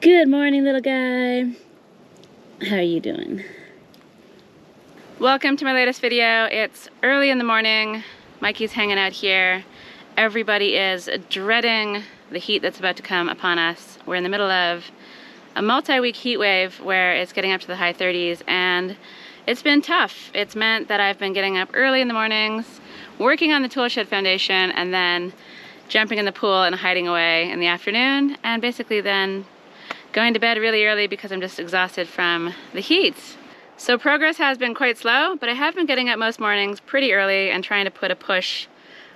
Good morning, little guy. How are you doing? Welcome to my latest video. It's early in the morning. Mikey's hanging out here. Everybody is dreading the heat that's about to come upon us. We're in the middle of a multi-week heat wave where it's getting up to the high 30s, and it's been tough. It's meant that I've been getting up early in the mornings, working on the Toolshed foundation, and then jumping in the pool and hiding away in the afternoon, and basically then going to bed really early because I'm just exhausted from the heat. So progress has been quite slow, but I have been getting up most mornings pretty early and trying to put a push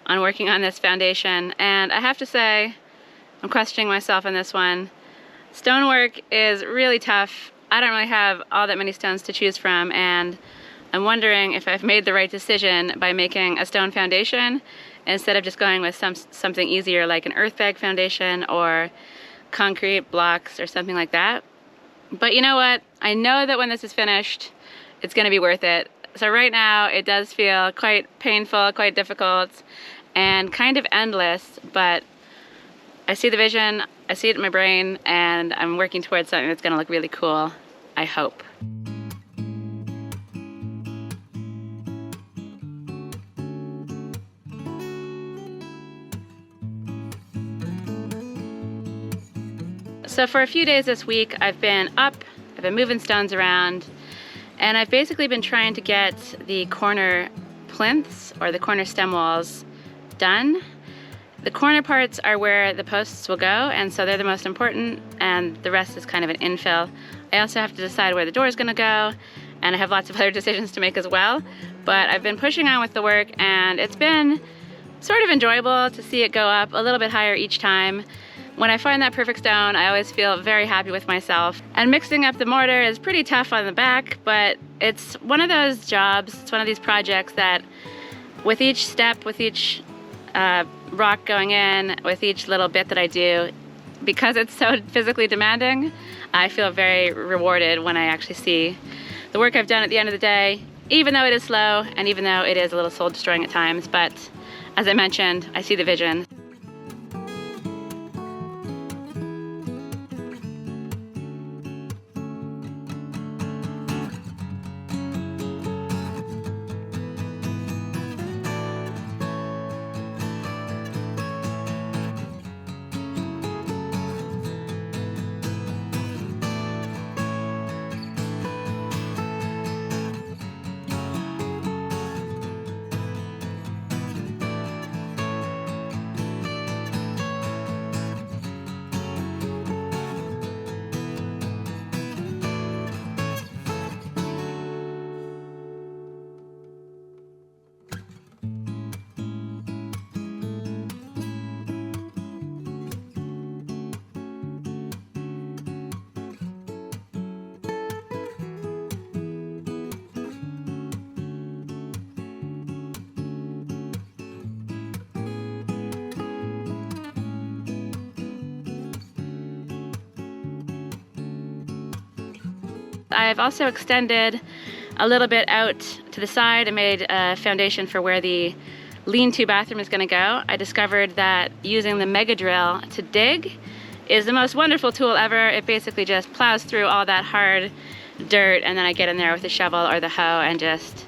on working on this foundation. And I have to say, I'm questioning myself on this one. Stonework is really tough. I don't really have all that many stones to choose from, and I'm wondering if I've made the right decision by making a stone foundation instead of just going with something easier like an earth bag foundation or concrete blocks or something like that. But you know what? I know that when this is finished, it's going to be worth it. So right now it does feel quite painful, quite difficult, and kind of endless, but I see the vision, I see it in my brain, and I'm working towards something that's going to look really cool, I hope. So for a few days this week, I've been moving stones around, and I've basically been trying to get the corner plinths or the corner stem walls done. The corner parts are where the posts will go, and so they're the most important, and the rest is kind of an infill. I also have to decide where the door is going to go, and I have lots of other decisions to make as well. But I've been pushing on with the work, and it's been sort of enjoyable to see it go up a little bit higher each time. When I find that perfect stone, I always feel very happy with myself. And mixing up the mortar is pretty tough on the back, but it's one of those jobs, it's one of these projects that with each step, with each rock going in, with each little bit that I do, because it's so physically demanding, I feel very rewarded when I actually see the work I've done at the end of the day, even though it is slow and even though it is a little soul destroying at times. But as I mentioned, I see the vision. I've also extended a little bit out to the side and made a foundation for where the lean-to bathroom is going to go. I discovered that using the mega drill to dig is the most wonderful tool ever. It basically just plows through all that hard dirt, and then I get in there with the shovel or the hoe and just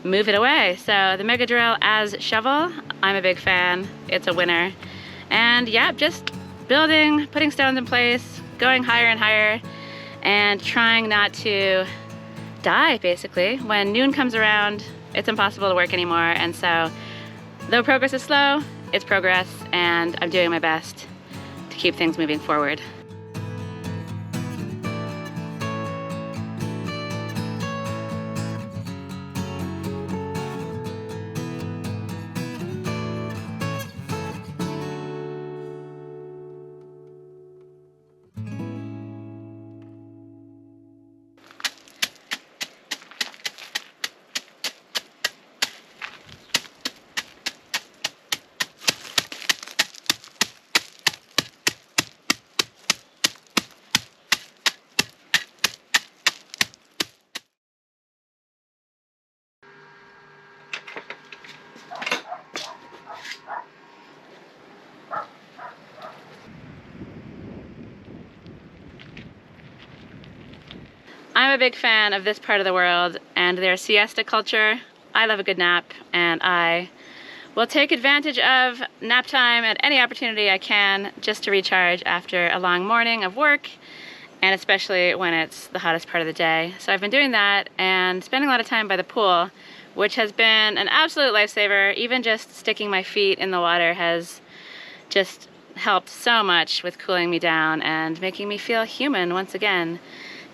move it away. So the mega drill as shovel, I'm a big fan. It's a winner. And yeah, just building, putting stones in place, going higher and higher, and trying not to die, basically. When noon comes around, it's impossible to work anymore, and so though progress is slow, it's progress, and I'm doing my best to keep things moving forward. a big fan of this part of the world and their siesta culture. I love a good nap, and I will take advantage of nap time at any opportunity I can just to recharge after a long morning of work, and especially when it's the hottest part of the day. So I've been doing that and spending a lot of time by the pool, which has been an absolute lifesaver. Even just sticking my feet in the water has just helped so much with cooling me down and making me feel human once again,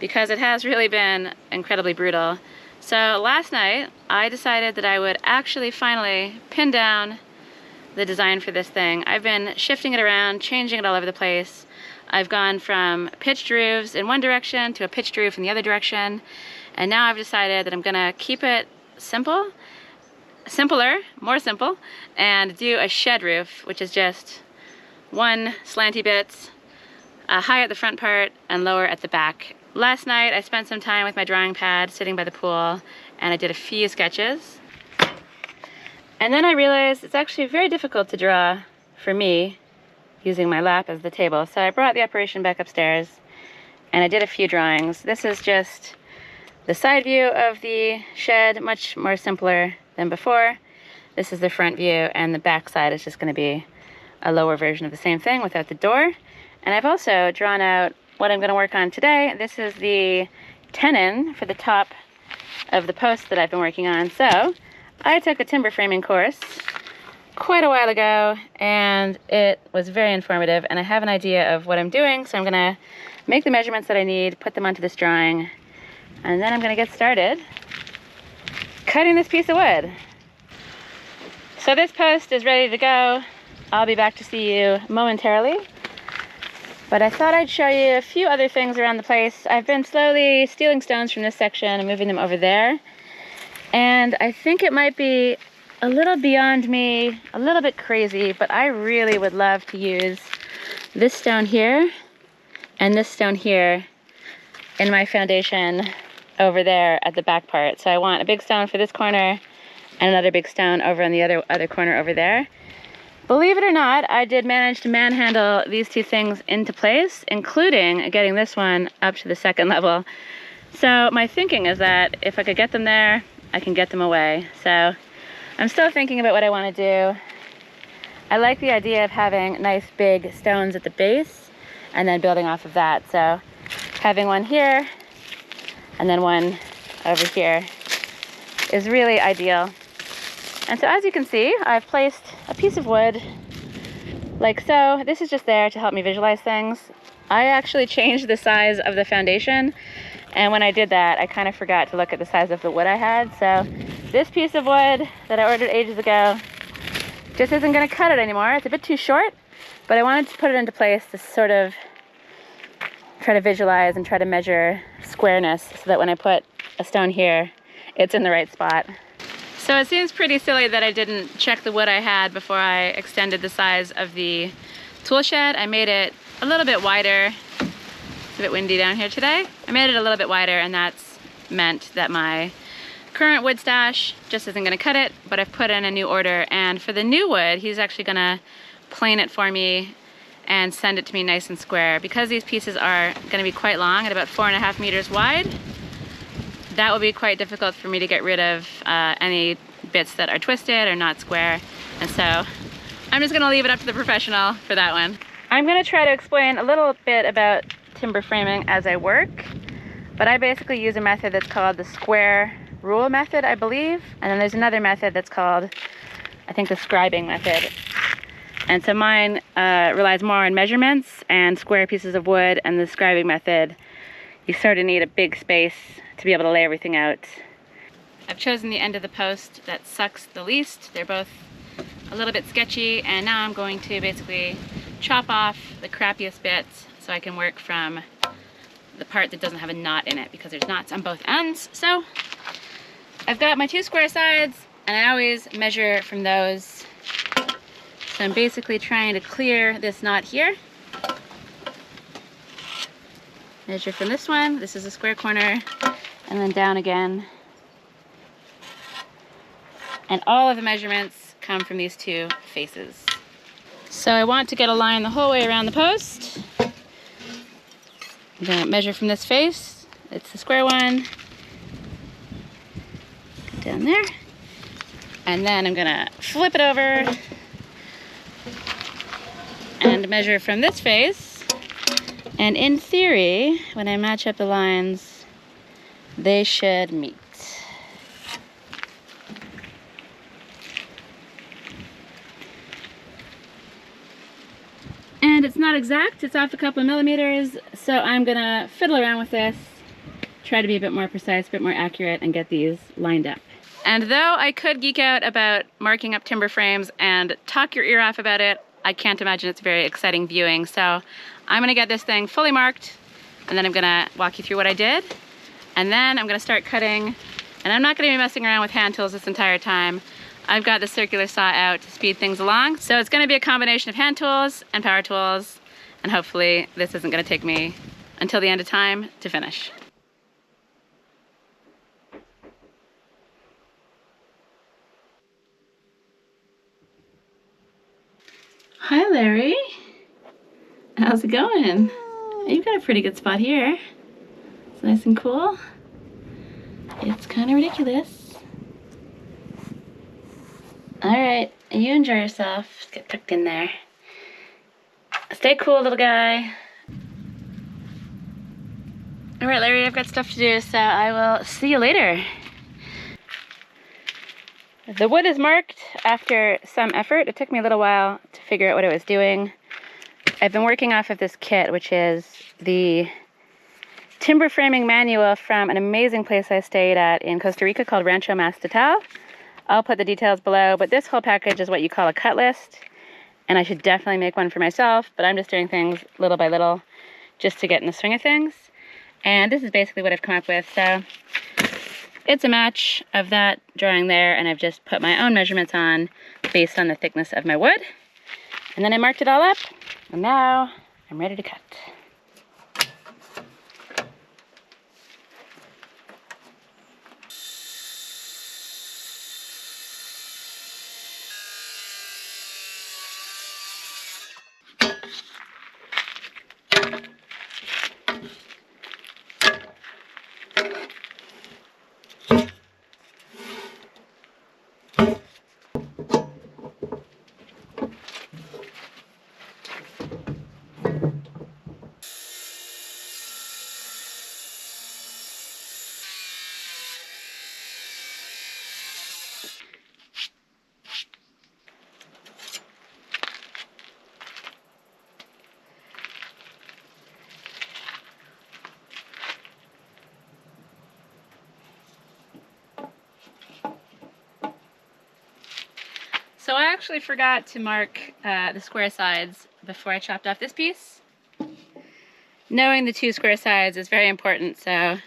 because it has really been incredibly brutal. So last night I decided that I would actually finally pin down the design for this thing. I've been shifting it around, changing it all over the place. I've gone from pitched roofs in one direction to a pitched roof in the other direction, and now I've decided that I'm gonna keep it simpler, more simple, and do a shed roof, which is just one slanty bit, high at the front part and lower at the back. Last night I spent some time with my drawing pad sitting by the pool, and I did a few sketches. And then I realized it's actually very difficult to draw for me using my lap as the table. So I brought the operation back upstairs and I did a few drawings. This is just the side view of the shed, much more simpler than before. This is the front view, and the back side is just going to be a lower version of the same thing without the door. And I've also drawn out what I'm going to work on today. This is the tenon for the top of the post that I've been working on. So I took a timber framing course quite a while ago, and it was very informative, and I have an idea of what I'm doing. So I'm going to make the measurements that I need, put them onto this drawing, and then I'm going to get started cutting this piece of wood. So this post is ready to go. I'll be back to see you momentarily, but I thought I'd show you a few other things around the place. I've been slowly stealing stones from this section and moving them over there, and I think it might be a little beyond me, a little bit crazy, but I really would love to use this stone here and this stone here in my foundation over there at the back part. So I want a big stone for this corner and another big stone over on the other corner over there. Believe it or not, I did manage to manhandle these two things into place, including getting this one up to the second level. So my thinking is that if I could get them there, I can get them away. So I'm still thinking about what I want to do. I like the idea of having nice big stones at the base and then building off of that. So having one here and then one over here is really ideal. And so as you can see, I've placed a piece of wood like so. This is just there to help me visualize things. I actually changed the size of the foundation, and when I did that, I kind of forgot to look at the size of the wood I had. So this piece of wood that I ordered ages ago just isn't going to cut it anymore. It's a bit too short, but I wanted to put it into place to sort of try to visualize and try to measure squareness so that when I put a stone here, it's in the right spot. So it seems pretty silly that I didn't check the wood I had before I extended the size of the tool shed. I made it a little bit wider. It's a bit windy down here today. I made it a little bit wider, and that's meant that my current wood stash just isn't going to cut it, but I've put in a new order, and for the new wood, he's actually going to plane it for me and send it to me nice and square. Because these pieces are going to be quite long, at about 4.5 meters wide, that will be quite difficult for me to get rid of any bits that are twisted or not square, and so I'm just going to leave it up to the professional for that one. I'm going to try to explain a little bit about timber framing as I work, but I basically use a method that's called the square rule method, I believe, and then there's another method that's called, I think, the scribing method. And so mine relies more on measurements and square pieces of wood, and the scribing method, you sort of need a big space to be able to lay everything out. I've chosen the end of the post that sucks the least. They're both a little bit sketchy, and now I'm going to basically chop off the crappiest bits so I can work from the part that doesn't have a knot in it, because there's knots on both ends. So I've got my two square sides, and I always measure from those. So I'm basically trying to clear this knot here. Measure from this one. This is a square corner, and then down again. And all of the measurements come from these two faces. So I want to get a line the whole way around the post. I'm going to measure from this face. It's the square one. Down there. And then I'm gonna flip it over and measure from this face. And in theory, when I match up the lines, they should meet. And it's not exact, it's off a couple of millimeters, so I'm gonna fiddle around with this, try to be a bit more precise, a bit more accurate, and get these lined up. And though I could geek out about marking up timber frames and talk your ear off about it, I can't imagine it's very exciting viewing. So I'm gonna get this thing fully marked, and then I'm gonna walk you through what I did, and then I'm gonna start cutting, and I'm not gonna be messing around with hand tools this entire time. I've got the circular saw out to speed things along. So it's gonna be a combination of hand tools and power tools, and hopefully this isn't gonna take me until the end of time to finish. Hi Larry, how's it going? You've got a pretty good spot here. It's nice and cool. It's kind of ridiculous. All right, you enjoy yourself. Just get tucked in there. Stay cool, little guy. All right, Larry, I've got stuff to do, so I will see you later. The wood is marked after some effort. It took me a little while to figure out what I was doing. I've been working off of this kit, which is the timber framing manual from an amazing place I stayed at in Costa Rica called Rancho Mas Total. I'll put the details below, but this whole package is what you call a cut list, and I should definitely make one for myself, but I'm just doing things little by little just to get in the swing of things. And this is basically what I've come up with. So it's a match of that drawing there, and I've just put my own measurements on based on the thickness of my wood. And then I marked it all up, and now I'm ready to cut. So I actually forgot to mark the square sides before I chopped off this piece. Knowing the two square sides is very important, so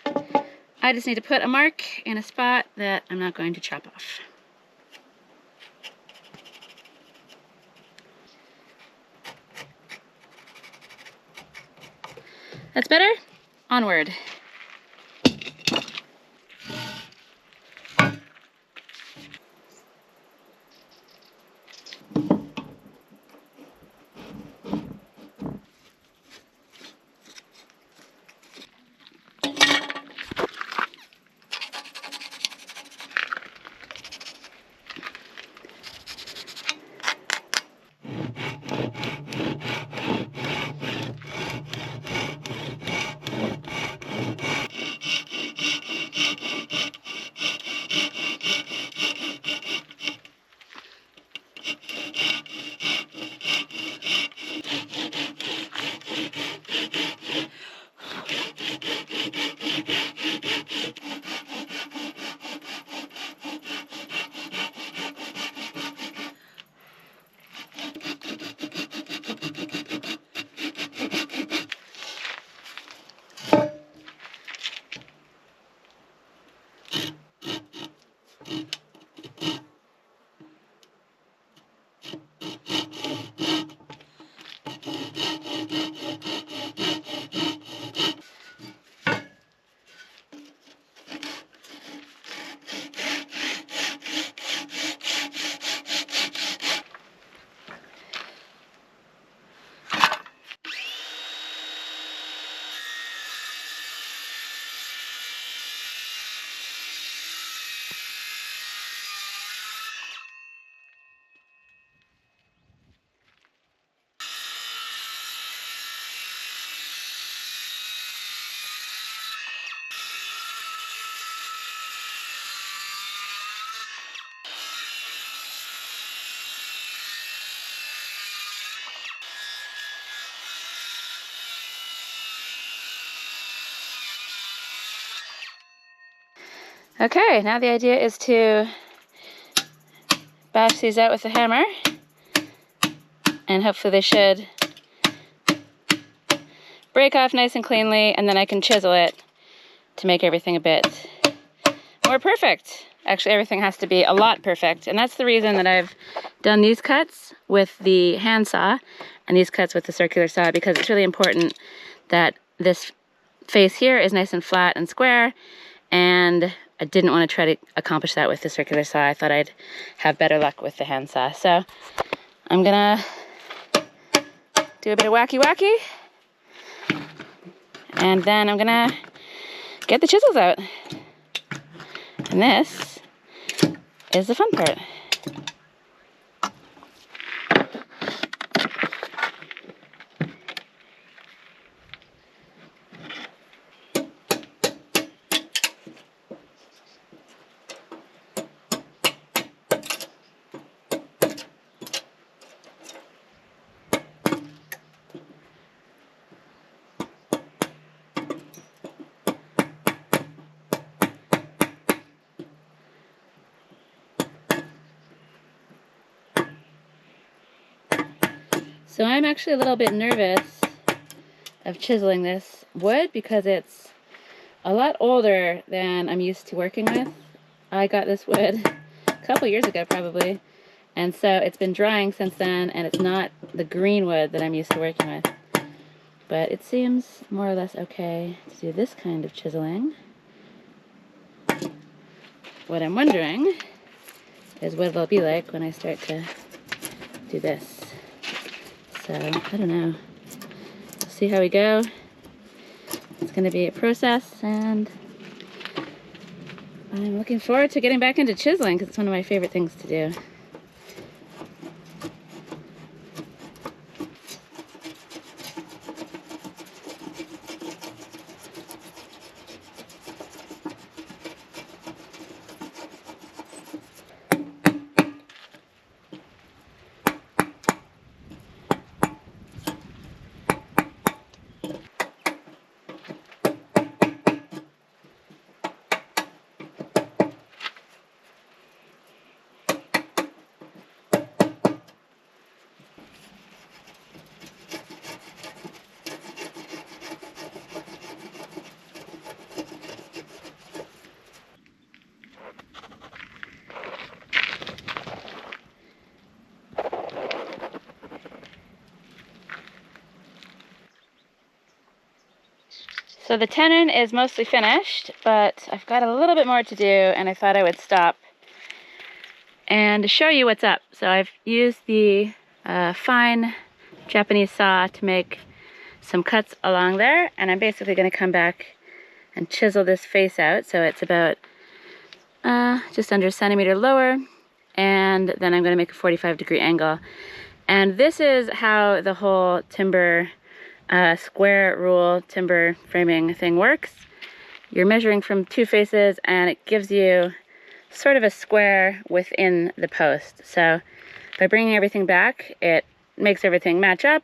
I just need to put a mark in a spot that I'm not going to chop off. That's better? Onward. Okay, now the idea is to bash these out with a hammer, and hopefully they should break off nice and cleanly, and then I can chisel it to make everything a bit more perfect. Actually, everything has to be a lot perfect, and that's the reason that I've done these cuts with the hand saw and these cuts with the circular saw, because it's really important that this face here is nice and flat and square, and I didn't want to try to accomplish that with the circular saw. I thought I'd have better luck with the hand saw. So I'm gonna do a bit of wacky wacky, and then I'm gonna get the chisels out. And this is the fun part. So I'm actually a little bit nervous of chiseling this wood because it's a lot older than I'm used to working with. I got this wood a couple years ago probably, and so it's been drying since then, and it's not the green wood that I'm used to working with. But it seems more or less okay to do this kind of chiseling. What I'm wondering is what it'll be like when I start to do this. So, I don't know. We'll see how we go. It's going to be a process, and I'm looking forward to getting back into chiseling because it's one of my favorite things to do. So the tenon is mostly finished, but I've got a little bit more to do, and I thought I would stop and show you what's up. So I've used the fine Japanese saw to make some cuts along there, and I'm basically going to come back and chisel this face out so it's about just under a centimeter lower, and then I'm going to make a 45-degree angle. And this is how the whole timber square rule timber framing thing works. You're measuring from two faces, and it gives you sort of a square within the post. So by bringing everything back, it makes everything match up.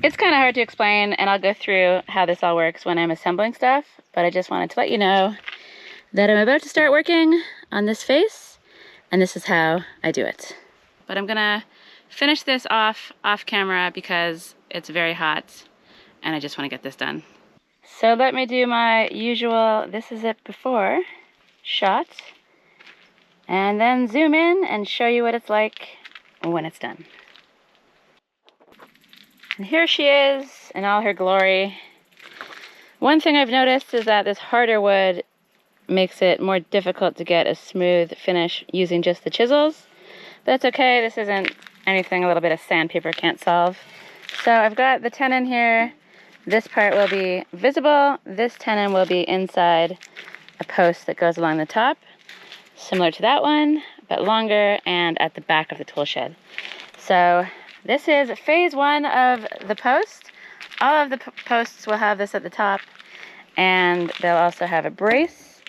It's kind of hard to explain, and I'll go through how this all works when I'm assembling stuff, but I just wanted to let you know that I'm about to start working on this face, and this is how I do it. But I'm gonna finish this off camera because it's very hot and I just want to get this done. So let me do my usual this is it before shot, and then zoom in and show you what it's like when it's done. And here she is in all her glory. One thing I've noticed is that this harder wood makes it more difficult to get a smooth finish using just the chisels. That's okay, this isn't anything a little bit of sandpaper can't solve. So I've got the tenon here. This part will be visible. This tenon will be inside a post that goes along the top, similar to that one, but longer and at the back of the tool shed. So this is phase one of the post. All of the posts will have this at the top, and they'll also have a brace,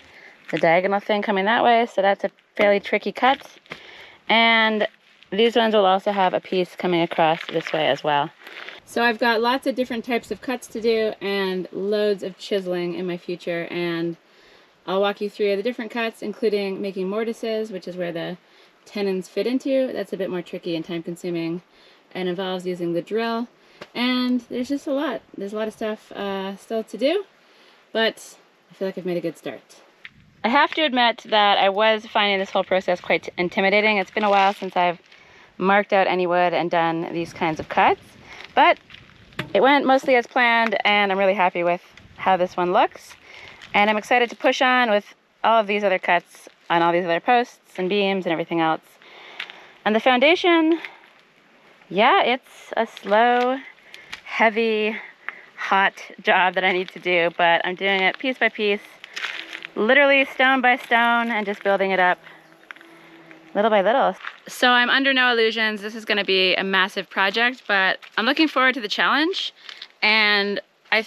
the diagonal thing coming that way, so that's a fairly tricky cut. And these ones will also have a piece coming across this way as well. So I've got lots of different types of cuts to do and loads of chiseling in my future, and I'll walk you through the different cuts, including making mortises, which is where the tenons fit into. That's a bit more tricky and time consuming and involves using the drill. And there's just a lot. There's a lot of stuff still to do, but I feel like I've made a good start. I have to admit that I was finding this whole process quite intimidating. It's been a while since I've marked out any wood and done these kinds of cuts, but it went mostly as planned, and I'm really happy with how this one looks. And I'm excited to push on with all of these other cuts on all these other posts and beams and everything else. And the foundation, yeah, it's a slow, heavy, hot job that I need to do, but I'm doing it piece by piece, literally stone by stone, and just building it up little by little. So I'm under no illusions. This is going to be a massive project, but I'm looking forward to the challenge, and I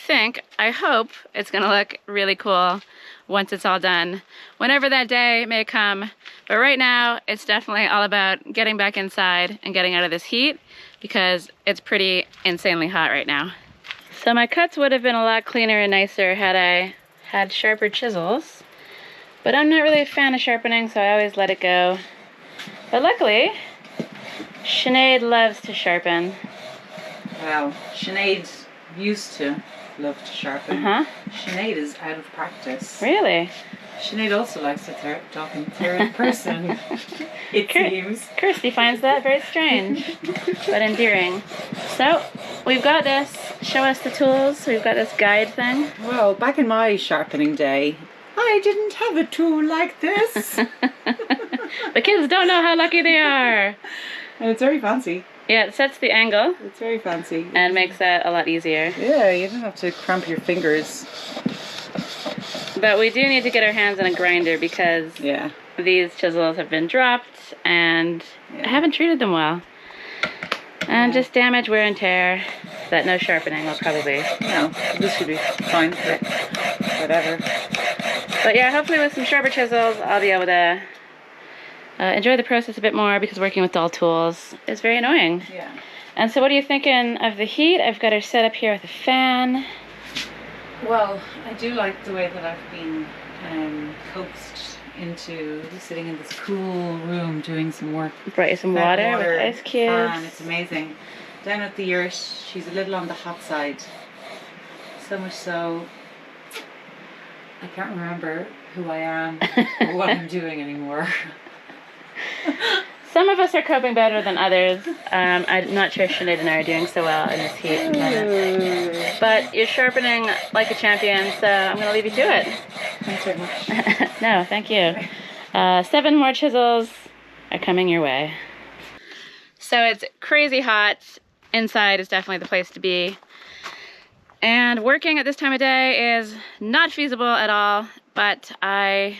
hope it's going to look really cool once it's all done, whenever that day may come. But right now, it's definitely all about getting back inside and getting out of this heat, because it's pretty insanely hot right now. So my cuts would have been a lot cleaner and nicer had I had sharper chisels, but I'm not really a fan of sharpening, so I always let it go. But luckily, Sinead loves to sharpen. Well, Sinead used to love to sharpen. Sinead is out of practice. Really? Sinead also likes to talk in third person, it seems. Kirsty finds that very strange, but endearing. So, we've got this. Show us the tools. We've got this guide thing. Well, back in my sharpening day, I didn't have a tool like this. The kids don't know how lucky they are. And it's very fancy. Yeah, it sets the angle. It's very fancy. And makes that a lot easier. Yeah, you don't have to cramp your fingers. But we do need to get our hands on a grinder, because these chisels have been dropped and I haven't treated them well. And just damage, wear and tear that no sharpening will probably... No, this should be fine, but whatever. But yeah, hopefully with some sharper chisels, I'll be able to enjoy the process a bit more, because working with dull tools is very annoying. Yeah. And so what are you thinking of the heat? I've got her set up here with a fan. Well, I do like the way that I've been coaxed into sitting in this cool room doing some work. Brought you some water with ice cubes. Fan. It's amazing. Down at the yurt, she's a little on the hot side. So much so, I can't remember who I am or what I'm doing anymore. Some of us are coping better than others. I'm not sure Sinead and I are doing so well in this heat. But you're sharpening like a champion, so I'm going to leave you to it. Thanks very much. No, thank you. 7 more chisels are coming your way. So it's crazy hot. Inside is definitely the place to be. And working at this time of day is not feasible at all, but I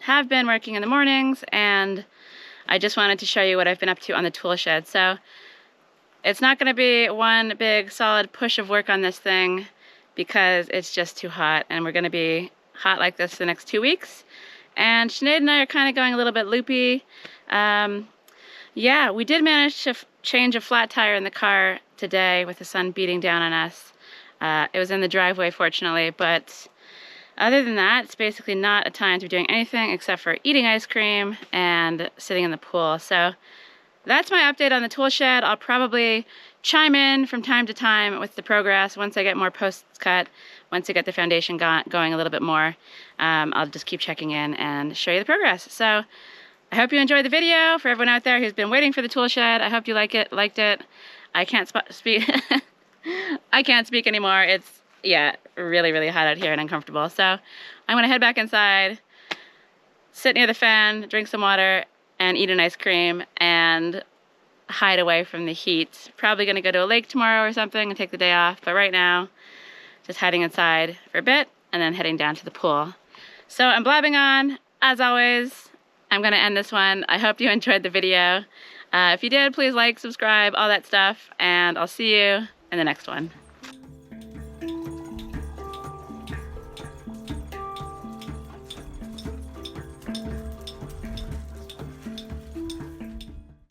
have been working in the mornings, and I just wanted to show you what I've been up to on the tool shed. So it's not going to be one big solid push of work on this thing, because it's just too hot, and we're going to be hot like this for the next 2 weeks. And Sinead and I are kind of going a little bit loopy. Yeah, we did manage to change a flat tire in the car today with the sun beating down on us. It was in the driveway, fortunately, but other than that, it's basically not a time to be doing anything except for eating ice cream and sitting in the pool. So that's my update on the tool shed. I'll probably chime in from time to time with the progress once I get more posts cut, once I get the foundation going a little bit more. I'll just keep checking in and show you the progress. So I hope you enjoyed the video. For everyone out there who's been waiting for the tool shed, I hope you liked it. I can't speak. I can't speak anymore. It's, yeah, really, really hot out here and uncomfortable. So I'm going to head back inside, sit near the fan, drink some water, and eat an ice cream, and hide away from the heat. Probably going to go to a lake tomorrow or something and take the day off. But right now, just hiding inside for a bit and then heading down to the pool. So I'm blabbing on. As always, I'm going to end this one. I hope you enjoyed the video. If you did, please like, subscribe, all that stuff, and I'll see you in the next one.